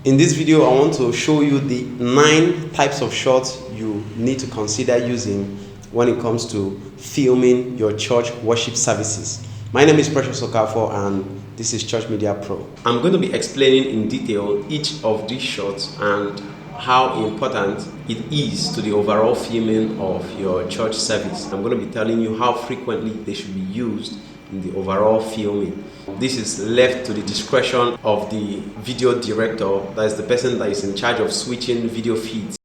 In this video, I want to show you the 9 types of shots you need to consider using when it comes to filming your church worship services. My name is Precious Okafor and this is ChurchMediaPro. I'm going to be explaining in detail each of these shots and how important it is to the overall filming of your church service. I'm going to be telling you how frequently they should be used in the overall filming. This is left to the discretion of the video director, that is the person that is in charge of switching video feeds.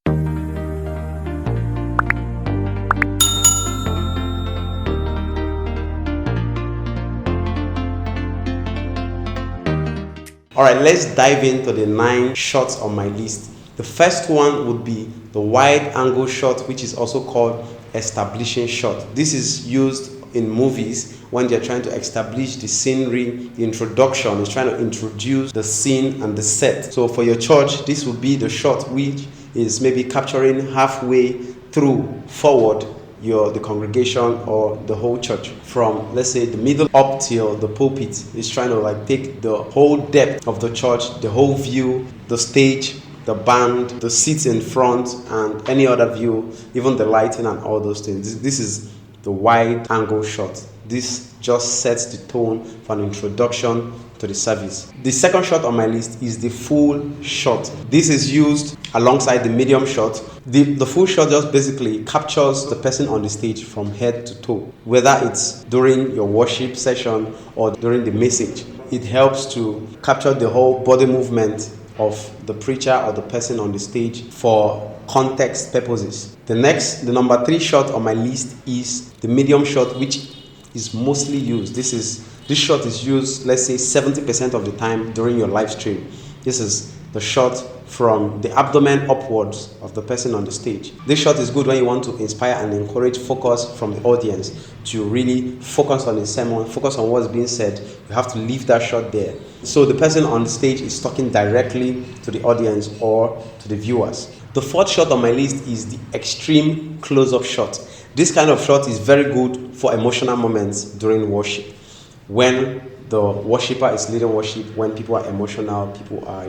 Alright, let's dive into the 9 shots on my list. The first one would be the wide angle shot, which is also called establishing shot. This is used in movies when they're trying to establish the scenery. The introduction is trying to introduce the scene and the set. So for your church, this would be the shot which is maybe capturing halfway through forward the congregation or the whole church, from let's say the middle up till the pulpit. It's trying to take the whole depth of the church, the whole view, the stage, the band, the seats in front, and any other view, even the lighting and all those things. This is the wide angle shot. This just sets the tone for an introduction to the service. The second shot on my list is the full shot. This is used alongside the medium shot. The full shot just basically captures the person on the stage from head to toe, whether it's during your worship session or during the message. It helps to capture the whole body movement of the preacher or the person on the stage for context purposes. The number 3 shot on my list is the medium shot, which is mostly used. This shot is used, let's say 70% of the time during your live stream. This is the shot from the abdomen upwards of the person on the stage. This shot is good when you want to inspire and encourage focus from the audience to really focus on the sermon, focus on what's being said. You have to leave that shot there. So the person on the stage is talking directly to the audience or to the viewers. The 4th shot on my list is the extreme close-up shot. This kind of shot is very good for emotional moments during worship. When the worshiper is leading worship, when people are emotional, people are,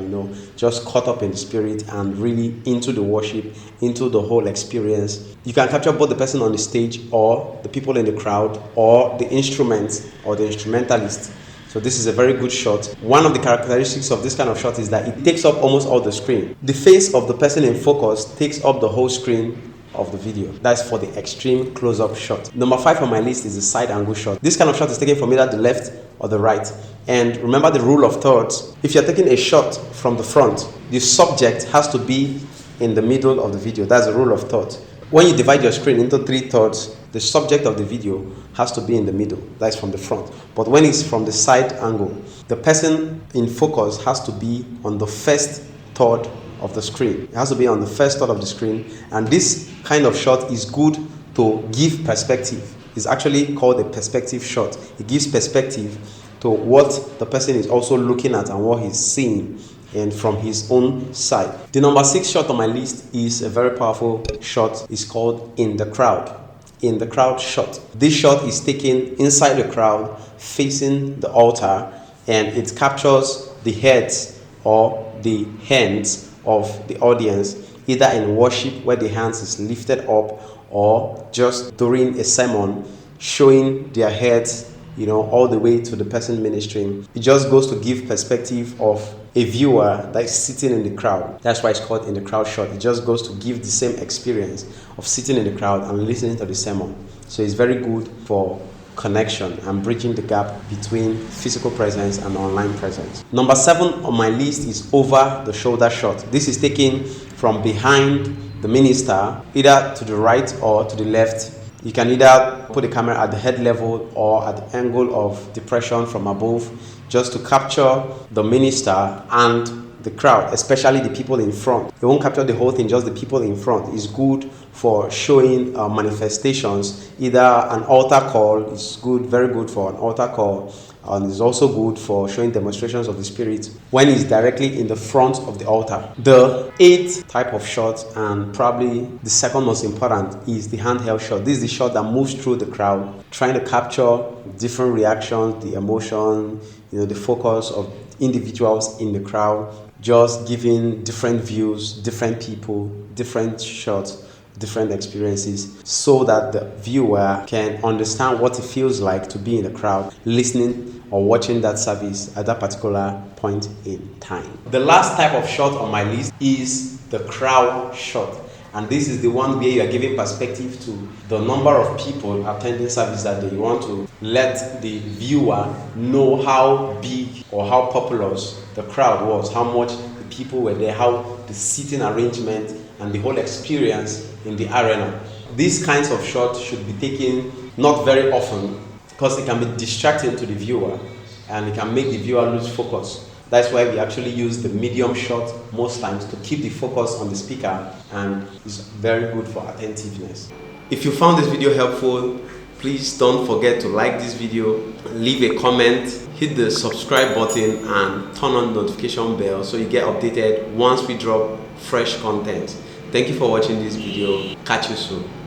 just caught up in the spirit and really into the worship, into the whole experience. You can capture both the person on the stage or the people in the crowd or the instruments or the instrumentalist. So this is a very good shot. One of the characteristics of this kind of shot is that it takes up almost all the screen. The face of the person in focus takes up the whole screen of the video. That's for the extreme close-up shot. Number 5 on my list is the side angle shot. This kind of shot is taken from either the left or the right. And remember the rule of thirds. If you're taking a shot from the front, the subject has to be in the middle of the video. That's the rule of thirds. When you divide your screen into 3 thirds, the subject of the video has to be in the middle. That's from the front. But when it's from the side angle, the person in focus has to be on the first third of the screen. It has to be on the first third of the screen. And this kind of shot is good to give perspective. It's actually called a perspective shot. It gives perspective to what the person is also looking at and what he's seeing, and from his own side. The number 6 shot on my list is a very powerful shot. It's called in the crowd. In the crowd shot. This shot is taken inside the crowd, facing the altar, and it captures the heads or the hands of the audience, either in worship where the hands is lifted up or just during a sermon, showing their heads, all the way to the person ministering. It just goes to give perspective of a viewer that is sitting in the crowd. That's why it's called in the crowd shot. It just goes to give the same experience of sitting in the crowd and listening to the sermon. So it's very good for connection and bridging the gap between physical presence and online presence. Number 7 on my list is over the shoulder shot. This is taken from behind the minister, either to the right or to the left. You can either put the camera at the head level or at the angle of depression from above, just to capture the minister and the crowd, especially the people in front. It won't capture the whole thing, just the people in front. It's good for showing manifestations, either an altar call. It's good, very good for an altar call, and it's also good for showing demonstrations of the Spirit when it's directly in the front of the altar. The 8th type of shot, and probably the second most important, is the handheld shot. This is the shot that moves through the crowd, trying to capture different reactions, the emotion, the focus of individuals in the crowd just giving different views, different people, different shots, different experiences, so that the viewer can understand what it feels like to be in the crowd, listening or watching that service at that particular point in time. The last type of shot on my list is the crowd shot. And this is the one where you are giving perspective to the number of people attending service that day. You want to let the viewer know how big or how populous the crowd was, how much the people were there, how the seating arrangement and the whole experience in the arena. These kinds of shots should be taken not very often, because it can be distracting to the viewer and it can make the viewer lose focus. That's why we actually use the medium shot most times to keep the focus on the speaker, and it's very good for attentiveness. If you found this video helpful, please don't forget to like this video, leave a comment, hit the subscribe button and turn on the notification bell so you get updated once we drop fresh content. Thank you for watching this video. Catch you soon.